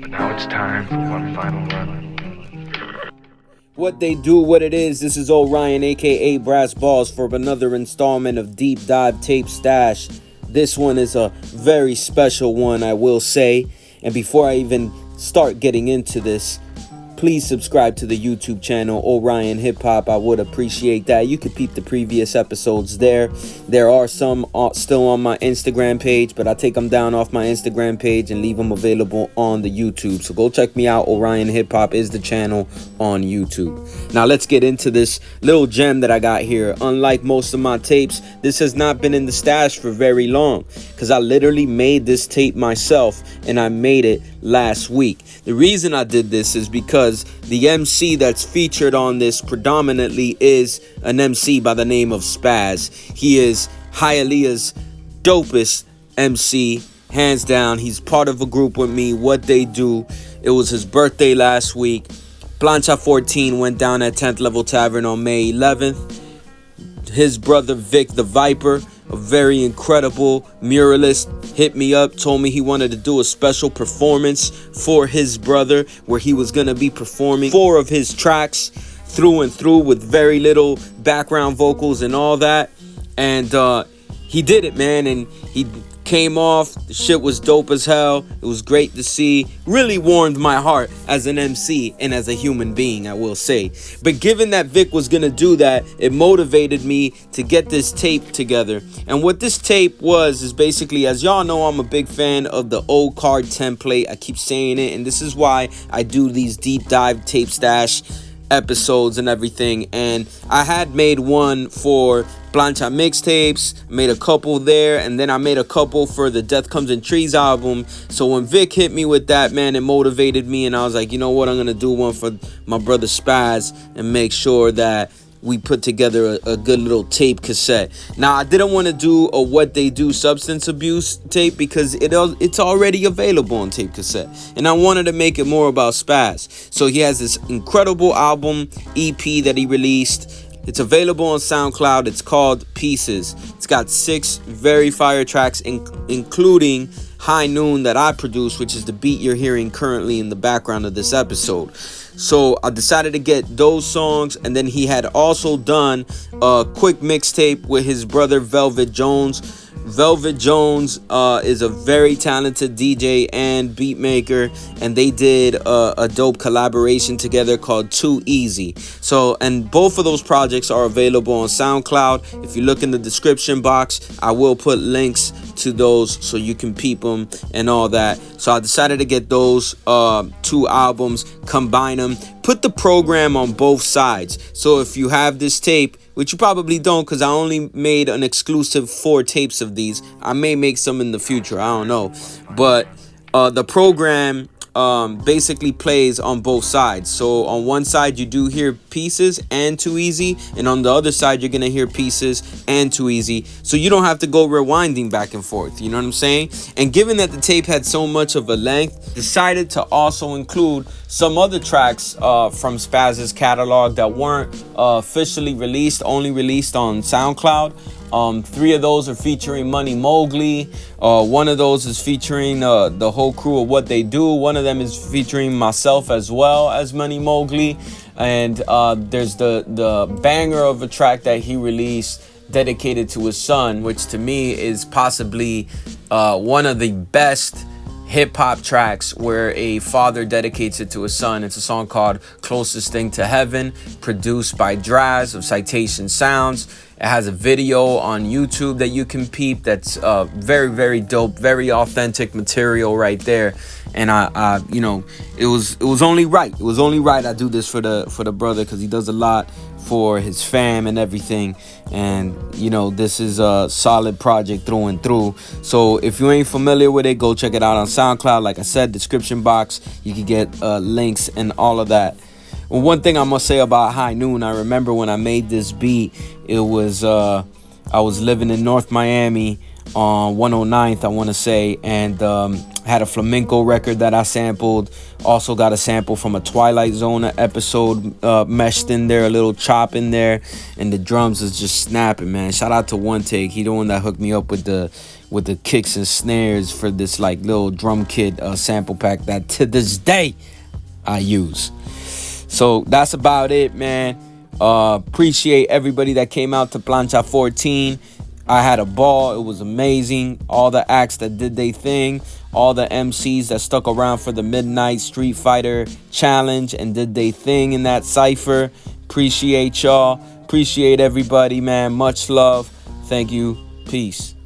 Now it's time for one final run. What they do, what it is, this is Orion, aka Brass Balls, for another installment of Deep Dive Tape Stash. This one is a very special one, I will say. And before I even start getting into this, please subscribe to the YouTube channel, Orion Hip Hop. I would appreciate that. You could peep the previous episodes there. There are some still on my Instagram page, but I take them down off my Instagram page and leave them available on the YouTube. So go check me out. Orion Hip Hop is the channel on YouTube. Now let's get into this little gem that I got here. Unlike most of my tapes, this has not been in the stash for very long because I literally made this tape myself and I made it last week. The reason I did this is because the MC that's featured on this predominantly is an MC by the name of Spaz. He is Hialeah's dopest MC, hands down. He's part of a group with me, What They Do. It was his birthday last week. Plancha 14 went down at 10th Level Tavern on May 11th. His brother Vic the Viper, a very incredible muralist, hit me up, told me he wanted to do a special performance for his brother where he was going to be performing 4 of his tracks through and through with very little background vocals and all that. And he did it, man, and he came off. The shit was dope as hell. It was great to see. Really warmed my heart as an MC and as a human being, I will say. But given that Vic was gonna do that, it motivated me to get this tape together. And what this tape was is basically, as y'all know, I'm a big fan of the old card template. I keep saying it, and this is why I do these deep dive tape stash episodes and everything. And I had made one for Plancha mixtapes, made a couple there, and then I made a couple for the Death Comes in Trees album. So when Vic hit me with that, man, it motivated me, and I was like, you know what, I'm gonna do one for my brother Spaz and make sure that we put together a good little tape cassette. Now, I didn't want to do a What They Do substance abuse tape because it's already available on tape cassette. And I wanted to make it more about Spaz. So he has this incredible album EP that he released. It's available on SoundCloud. It's called Pieces. It's got 6 very fire tracks, including High Noon that I produced, which is the beat you're hearing currently in the background of this episode. So I decided to get those songs, and then he had also done a quick mixtape with his brother Velvet Jones. Velvet Jones is a very talented DJ and beat maker, and they did a dope collaboration together called Too Easy. So, and both of those projects are available on SoundCloud. If you look in the description box, I will put links to those so you can peep them and all that. So I decided to get those 2 albums, combine them, put the program on both sides. So if you have this tape, which you probably don't because I only made an exclusive 4 tapes of these. I may make some in the future, I don't know. But the program basically plays on both sides. So on one side you do hear Pieces and Too Easy, and on the other side you're gonna hear Pieces and Too Easy, so you don't have to go rewinding back and forth, you know what I'm saying? And given that the tape had so much of a length, decided to also include some other tracks from Spaz's catalog that weren't officially released, only released on SoundCloud. 3 of those are featuring Money Mowgli. One of those is featuring the whole crew of What They Do. One of them is featuring myself as well as Money Mowgli. And there's the banger of a track that he released dedicated to his son, which to me is possibly one of the best hip-hop tracks where a father dedicates it to his son. It's a song called Closest Thing to Heaven, produced by Draz of Citation Sounds. It has a video on YouTube that you can peep that's very, very dope, very authentic material right there. And I you know, it was only right. It was only right I do this for the brother, because he does a lot for his fam and everything. And you know, this is a solid project through and through. So if you ain't familiar with it, go check it out on SoundCloud. Like I said, description box, you can get links and all of that. Well, one thing I must say about High Noon, I remember when I made this beat, it was I was living in North Miami on 109th, I want to say, and had a flamenco record that I sampled. Also got a sample from a Twilight Zone episode meshed in there, a little chop in there, and the drums is just snapping, man. Shout out to One Take. He the one that hooked me up with the with the kicks and snares for this like little drum kit sample pack that to this day I use. So that's about it, man. Appreciate everybody that came out to Plancha 14. I had a ball. It was amazing. All the acts that did their thing. All the MCs that stuck around for the Midnight Street Fighter Challenge and did their thing in that cypher. Appreciate y'all. Appreciate everybody, man. Much love. Thank you. Peace.